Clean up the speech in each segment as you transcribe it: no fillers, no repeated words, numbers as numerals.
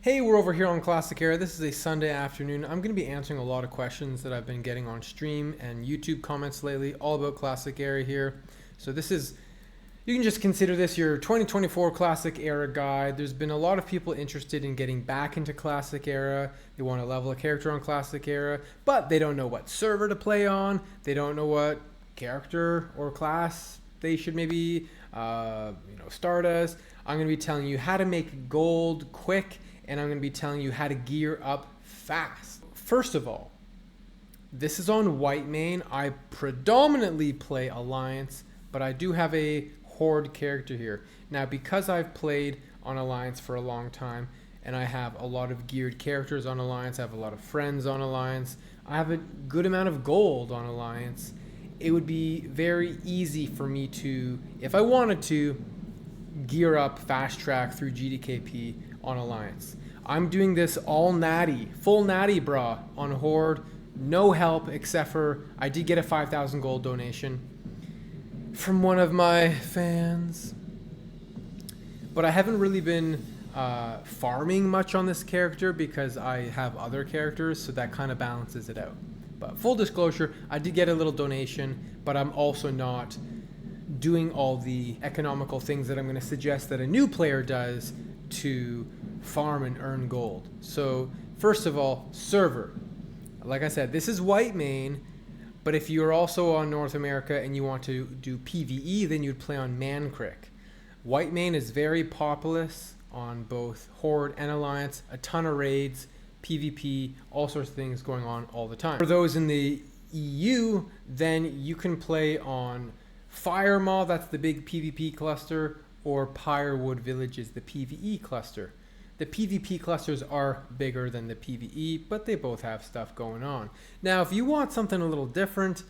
Hey, we're over here on Classic Era. This is a Sunday afternoon. I'm going to be answering a lot of questions that I've been getting on stream and YouTube comments lately, all about Classic Era here. So you can just consider this your 2024 Classic Era guide. There's been a lot of people interested in getting back into Classic Era. They want to level a character on Classic Era, but they don't know what server to play on. They don't know what character or class they should maybe start as. I'm going to be telling you how to make gold quick, and I'm going to be telling you how to gear up fast. First of all, this is on Whitemane. I predominantly play Alliance, but I do have a Horde character here. Now, because I've played on Alliance for a long time, and I have a lot of geared characters on Alliance, I have a lot of friends on Alliance, I have a good amount of gold on Alliance, it would be very easy for me to, if I wanted to, gear up fast track through GDKP on Alliance. I'm doing this all natty, full natty bra on Horde, no help except for I did get a 5,000 gold donation from one of my fans, but I haven't really been farming much on this character because I have other characters, so that kind of balances it out. But full disclosure, I did get a little donation, but I'm also not doing all the economical things that I'm going to suggest that a new player does to farm and earn gold. So first of all, server. Like I said, this is Whitemane, but if you're also on North America and you want to do PvE, then you'd play on Mancrick. Whitemane is very populous on both Horde and Alliance, a ton of raids, PvP, all sorts of things going on all the time. For those in the EU, then you can play on Firemaw, that's the big PvP cluster, or Pyrewood Village is the PvE cluster. The PvP clusters are bigger than the PvE, but they both have stuff going on. Now, if you want something a little different,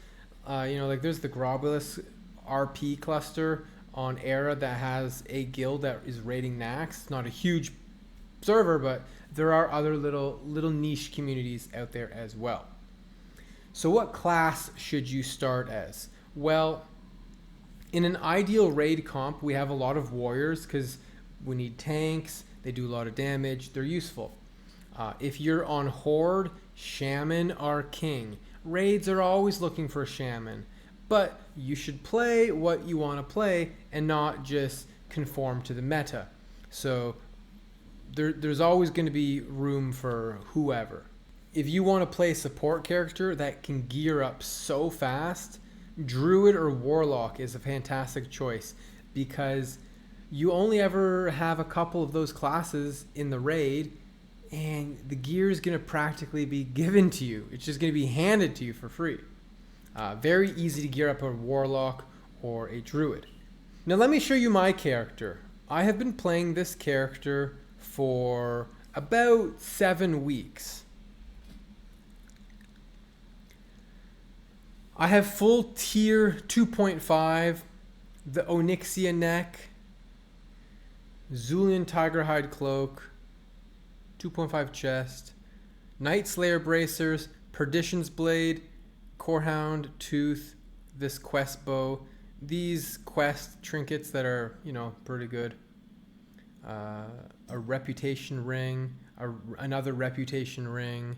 like there's the Grobulus RP cluster on Era that has a guild that is raiding Nax. It's not a huge server, but there are other little niche communities out there as well. So what class should you start as? Well, in an ideal raid comp, we have a lot of warriors because we need tanks. They do a lot of damage. They're useful. If you're on Horde, Shaman are king. Raids are always looking for Shaman. But you should play what you want to play and not just conform to the meta. So there's always going to be room for whoever. If you want to play a support character that can gear up so fast, Druid or Warlock is a fantastic choice because you only ever have a couple of those classes in the raid, and the gear is going to practically be given to you. It's just going to be handed to you for free. Very easy to gear up a Warlock or a Druid. Now let me show you my character. I have been playing this character for about 7 weeks. I have full tier 2.5, the Onyxia neck, Zulian Tigerhide cloak, 2.5 chest, Night Slayer bracers, Perdition's blade, Corehound tooth, this quest bow, these quest trinkets that are, pretty good. A reputation ring, another reputation ring.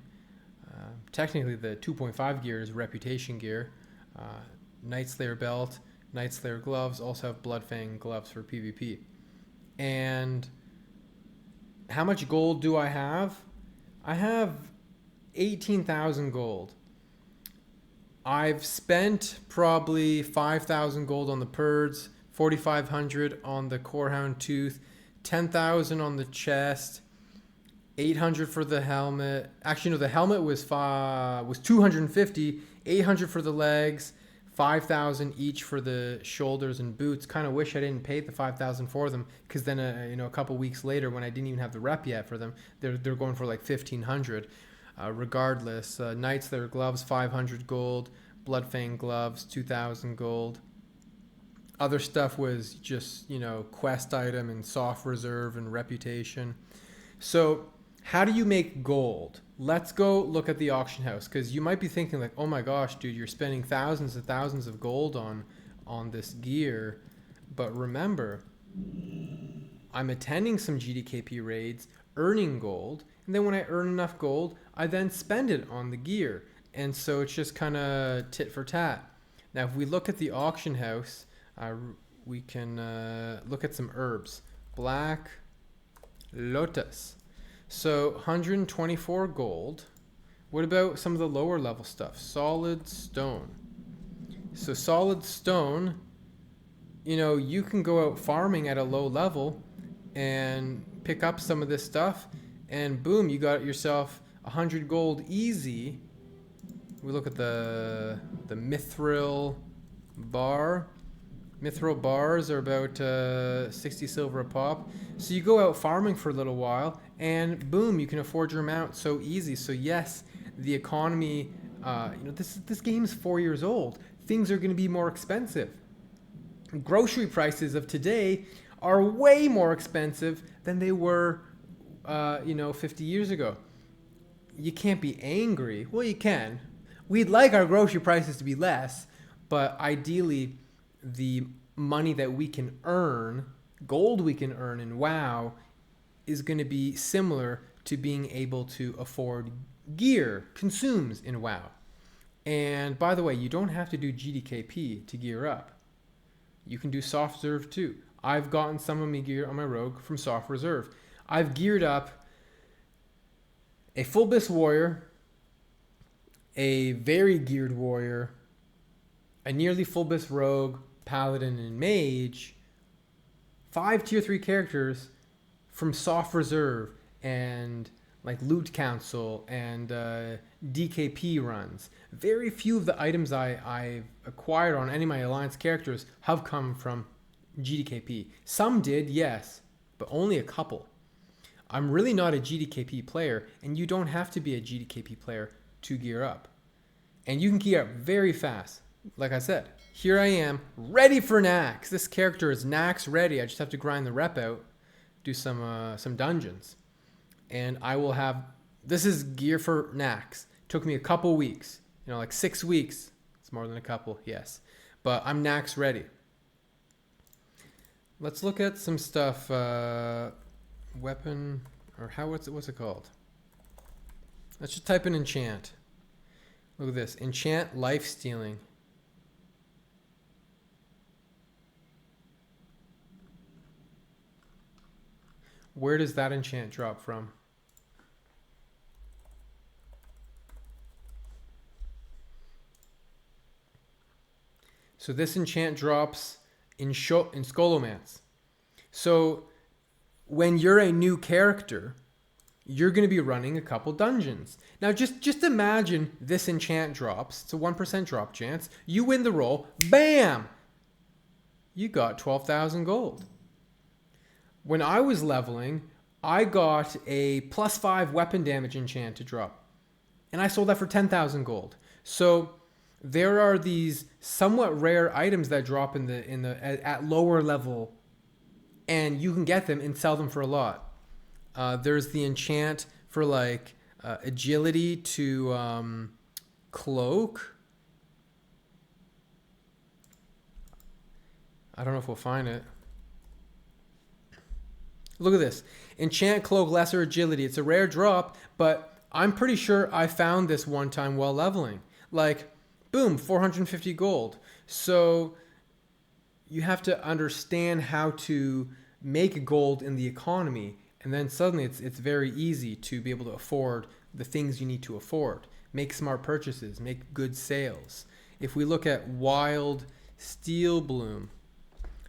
Technically the 2.5 gear is reputation gear. Night Slayer belt, Night Slayer gloves, also have Bloodfang gloves for PvP. And how much gold do I have? I have 18,000 gold. I've spent probably 5,000 gold on the Purds, 4,500 on the Corehound tooth, 10,000 on the chest, 800 for the helmet. Actually, no, the helmet was 250, 800 for the legs, 5,000 each for the shoulders and boots. Kind of wish I didn't pay the 5,000 for them, because then a couple weeks later, when I didn't even have the rep yet for them, they're going for like 1,500. Regardless, Knights, their gloves 500 gold, Bloodfang gloves 2,000 gold. Other stuff was just quest item and soft reserve and reputation. So how do you make gold? Let's go look at the auction house, because you might be thinking like, oh my gosh, dude, you're spending thousands and thousands of gold on this gear. But remember, I'm attending some GDKP raids, earning gold. And then when I earn enough gold, I then spend it on the gear. And so it's just kind of tit for tat. Now, if we look at the auction house, we can look at some herbs. Black Lotus. So 124 gold. What about some of the lower level stuff? Solid stone. So solid stone, you know, you can go out farming at a low level and pick up some of this stuff, and boom, you got yourself 100 gold easy. We look at the mithril bar. Mithril bars are about 60 silver a pop. So you go out farming for a little while, and boom, you can afford your mount so easy. So yes, the economy, this game's 4 years old. Things are going to be more expensive. Grocery prices of today are way more expensive than they were, 50 years ago. You can't be angry. Well, you can. We'd like our grocery prices to be less, but ideally, the money that we can earn, gold we can earn in WoW, is going to be similar to being able to afford gear, consumes in WoW. And by the way, you don't have to do GDKP to gear up. You can do soft reserve too. I've gotten some of my gear on my rogue from soft reserve. I've geared up a full bis warrior, a very geared warrior, a nearly full bis rogue, paladin, and mage, 5 tier 3 characters from soft reserve and like loot council and DKP runs. Very few of the items I've acquired on any of my alliance characters have come from GDKP. Some did, yes, but only a couple. I'm really not a GDKP player, and you don't have to be a GDKP player to gear up. And you can gear up very fast. Like I said, here I am, ready for Nax. This character is Nax ready. I just have to grind the rep out, do some dungeons. And I will have, this is gear for Nax. Took me a couple weeks, like 6 weeks. It's more than a couple, yes. But I'm Nax ready. Let's look at some stuff. Weapon, or what's it called? Let's just type in enchant. Look at this, enchant life stealing. Where does that enchant drop from? So this enchant drops in Scholomance. So when you're a new character, you're going to be running a couple dungeons. Now just imagine this enchant drops. It's a 1% drop chance. You win the roll. Bam! You got 12,000 gold. When I was leveling, I got a +5 weapon damage enchant to drop. And I sold that for 10,000 gold. So there are these somewhat rare items that drop at lower level, and you can get them and sell them for a lot. There's the enchant for like agility to cloak. I don't know if we'll find it. Look at this. Enchant cloak, lesser agility. It's a rare drop, but I'm pretty sure I found this one time while leveling. Like, boom, 450 gold. So you have to understand how to make gold in the economy, and then suddenly it's very easy to be able to afford the things you need to afford. Make smart purchases, make good sales. If we look at Wild Steel Bloom,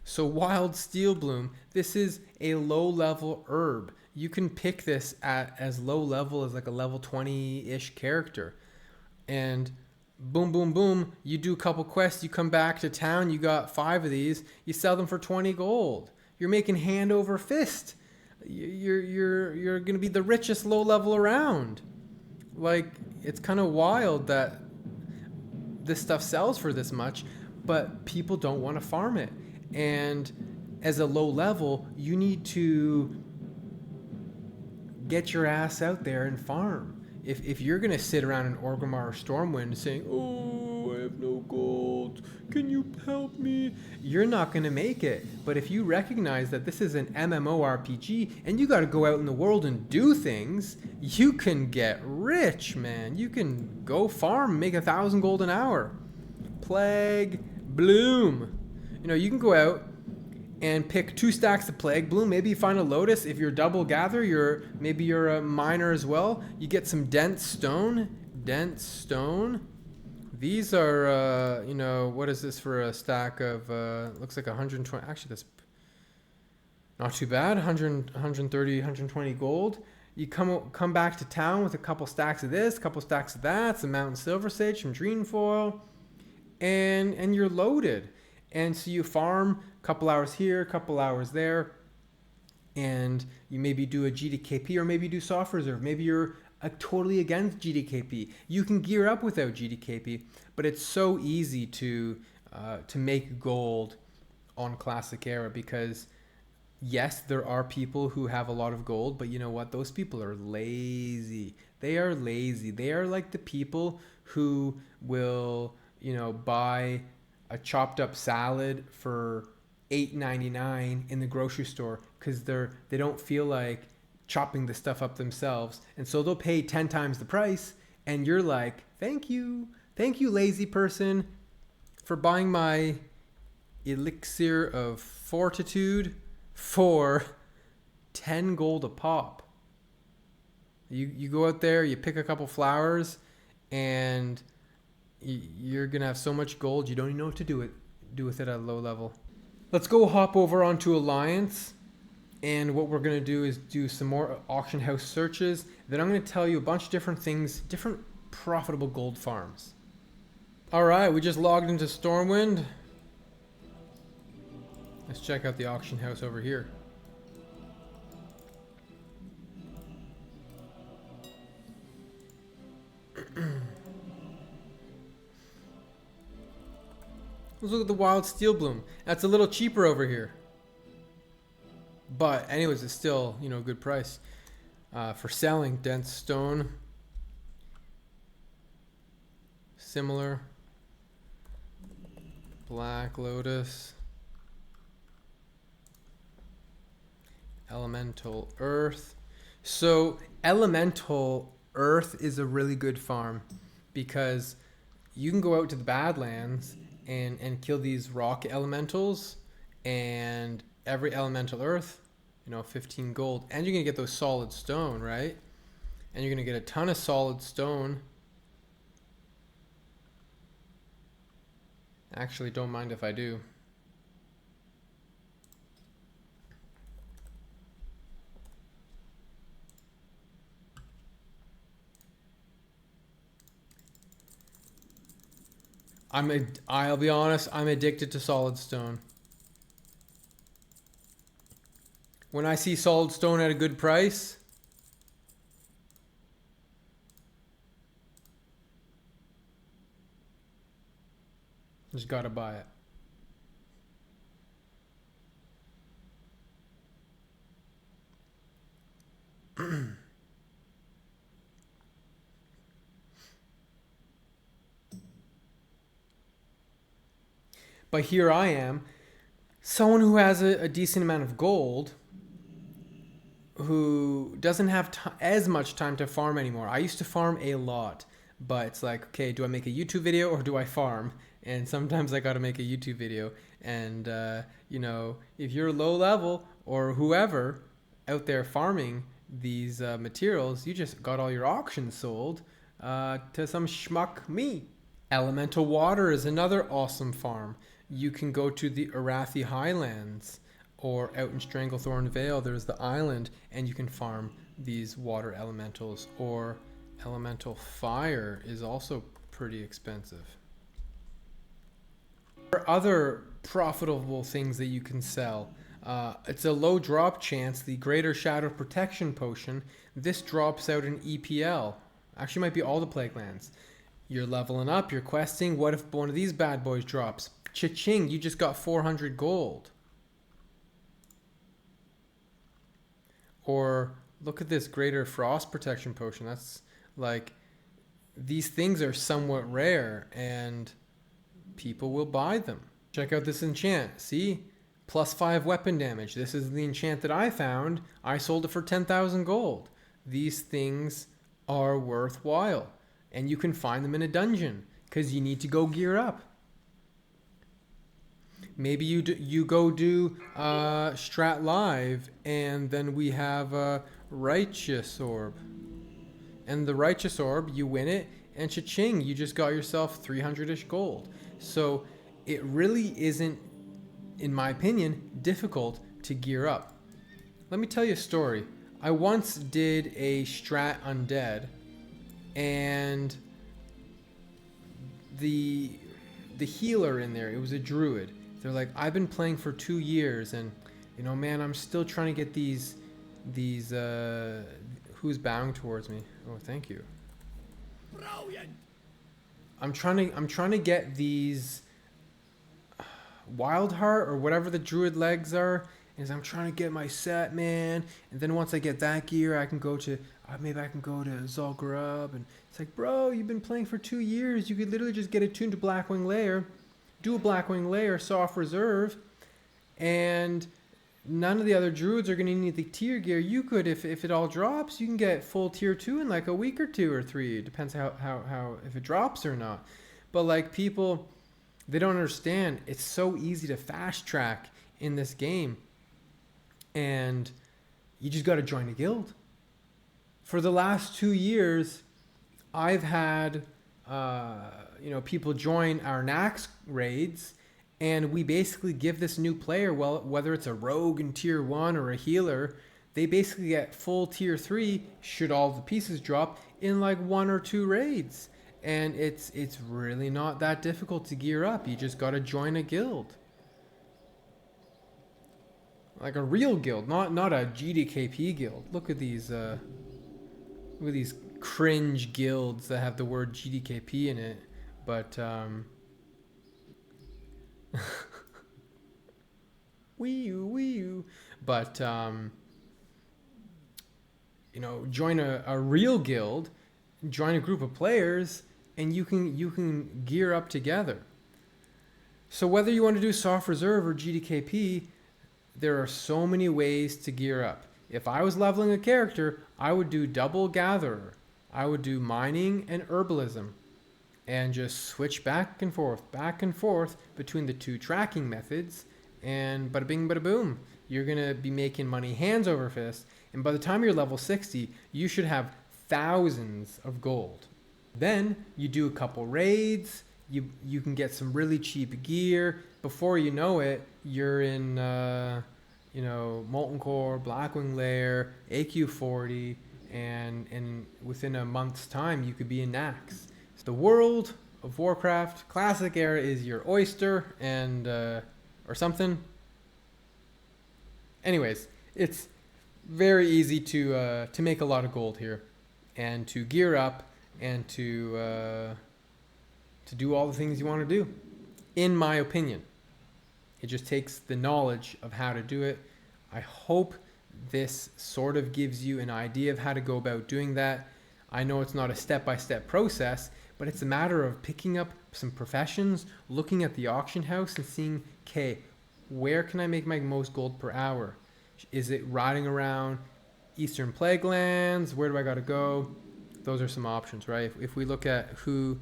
so Wild Steel Bloom, this is a low level herb. You can pick this at as low level as like a level 20-ish character. And boom, boom, boom, you do a couple quests, you come back to town, you got 5 of these, you sell them for 20 gold. You're making hand over fist. You're going to be the richest low level around. Like, it's kind of wild that this stuff sells for this much, but people don't want to farm it. And as a low level, you need to get your ass out there and farm. If you're going to sit around in Orgrimmar or Stormwind saying, oh, I have no gold, gold. Can you help me? You're not going to make it. But if you recognize that this is an MMORPG and you got to go out in the world and do things, you can get rich, man. You can go farm, make 1,000 gold an hour. Plague Bloom. You know, you can go out and pick 2 stacks of Plague Bloom. Maybe you find a Lotus. If you're a double gather, maybe you're a miner as well. You get some dense stone. Dense stone. These are, you know, what is this for a stack of, looks like 120. Actually, that's not too bad. 130, 120 gold. You come back to town with a couple stacks of this, a couple stacks of that, some Mountain Silver Sage, some Dream Foil, and you're loaded. And so you farm a couple hours here, a couple hours there, and you maybe do a GDKP or maybe do soft reserve. Maybe you're totally against GDKP. You can gear up without GDKP, but it's so easy to make gold on Classic Era because yes, there are people who have a lot of gold, but you know what? Those people are lazy. They are lazy. They are like the people who will, you know, buy a chopped up salad for $8.99 in the grocery store because they don't feel like chopping the stuff up themselves, and so they'll pay 10 times the price, and you're like, thank you, lazy person, for buying my elixir of fortitude for 10 gold a pop. You go out there, you pick a couple flowers, and you're gonna have so much gold you don't even know what to do with it at a low level. Let's go hop over onto Alliance, and what we're gonna do is do some more auction house searches. Then I'm gonna tell you a bunch of different things, different profitable gold farms. All right, we just logged into Stormwind. Let's check out the auction house over here. Let's look at the Wild Steel Bloom. That's a little cheaper over here. But anyways, it's still, you know, a good price. For selling, dense stone. Similar. Black Lotus. Elemental Earth. So Elemental Earth is a really good farm because you can go out to the Badlands and kill these rock elementals, and every elemental earth, you know, 15 gold, and you're gonna get those solid stone, right? And you're gonna get a ton of solid stone. Actually, don't mind if I do. I'll be honest, I'm addicted to solid stone. When I see solid stone at a good price, just gotta buy it. But here I am, someone who has a decent amount of gold, who doesn't have as much time to farm anymore. I used to farm a lot, but it's like, okay, do I make a YouTube video or do I farm? And sometimes I got to make a YouTube video. And, you know, if you're low level or whoever out there farming these materials, you just got all your auctions sold to some schmuck me. Elemental Water is another awesome farm. You can go to the Arathi Highlands, or out in Stranglethorn Vale, there's the island, and you can farm these water elementals. Or Elemental Fire is also pretty expensive. There are other profitable things that you can sell. It's a low drop chance, the Greater Shadow Protection Potion. This drops out in EPL. Actually, might be all the Plague Lands. You're leveling up, you're questing. What if one of these bad boys drops? Cha-ching, you just got 400 gold. Or look at this Greater Frost Protection Potion. That's like, these things are somewhat rare, and people will buy them. Check out this enchant. See? +5 weapon damage. This is the enchant that I found. I sold it for 10,000 gold. These things are worthwhile. And you can find them in a dungeon because you need to go gear up. Maybe you go do Strat Live, and then we have a Righteous Orb. And the Righteous Orb, you win it, and cha-ching, you just got yourself 300-ish gold. So it really isn't, in my opinion, difficult to gear up. Let me tell you a story. I once did a Strat Undead, and the healer in there, it was a druid. They're like, I've been playing for 2 years, and you know, man, I'm still trying to get these who's bowing towards me? Oh, thank you. Brilliant. I'm trying to get these Wild Heart or whatever the druid legs are, and I'm trying to get my set, man. And then once I get that gear, I can go to maybe I can go to Zul'Gurub. And it's like, bro, you've been playing for 2 years. You could literally just get attuned to Blackwing Lair, do a Blackwing Lair soft reserve, and none of the other druids are going to need the tier gear. You could, if it all drops, you can get full tier 2 in like a week or 2 or 3. It depends how if it drops or not. But like, people, they don't understand. It's so easy to fast track in this game, and you just got to join a guild. For the last 2 years, I've had people join our Nax raids, and we basically give this new player, well, whether it's a rogue in tier 1 or a healer, they basically get full tier 3 should all the pieces drop in like 1 or 2 raids. And it's really not that difficult to gear up. You just got to join a guild. Like a real guild, not a GDKP guild. Look at these cringe guilds that have the word GDKP in it. But wee-oo. But join a real guild, join a group of players, and you can gear up together. So whether you want to do soft reserve or GDKP, there are so many ways to gear up. If I was leveling a character, I would do double gatherer. I would do mining and herbalism, and just switch back and forth between the 2 tracking methods, and bada bing, bada boom. You're going to be making money hands over fist, and by the time you're level 60, you should have thousands of gold. Then you do a couple raids, you can get some really cheap gear. Before you know it, you're in Molten Core, Blackwing Lair, AQ40, and within a month's time, you could be in Nax. The world of Warcraft Classic Era is your oyster, and or something. Anyways, it's very easy to make a lot of gold here, and to gear up, and to do all the things you want to do. In my opinion, it just takes the knowledge of how to do it. I hope this sort of gives you an idea of how to go about doing that. I know it's not a step-by-step process, but it's a matter of picking up some professions, looking at the auction house and seeing, okay, where can I make my most gold per hour? Is it riding around Eastern Plaguelands? Where do I got to go? Those are some options, right? If we look at who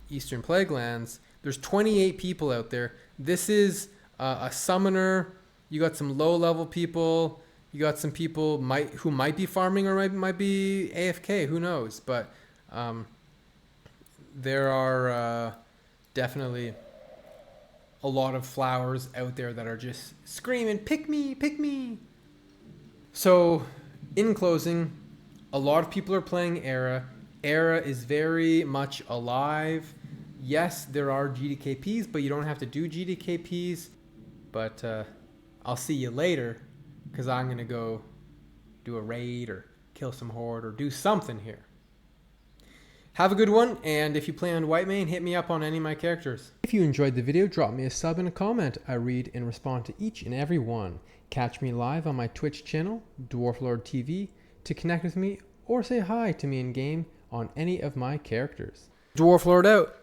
Eastern Plaguelands, there's 28 people out there. This is a summoner. You got some low-level people. You got some people who might be farming or might be AFK. Who knows? But there are definitely a lot of flowers out there that are just screaming, "Pick me, pick me!" So, in closing, a lot of people are playing Era. Era is very much alive. Yes, there are GDKPs, but you don't have to do GDKPs. But I'll see you later, because I'm going to go do a raid or kill some horde or do something here. Have a good one, and if you play on Whitemane, hit me up on any of my characters. If you enjoyed the video, drop me a sub and a comment. I read and respond to each and every one. Catch me live on my Twitch channel, Dwarflord TV, to connect with me or say hi to me in game on any of my characters. Dwarf Lord out.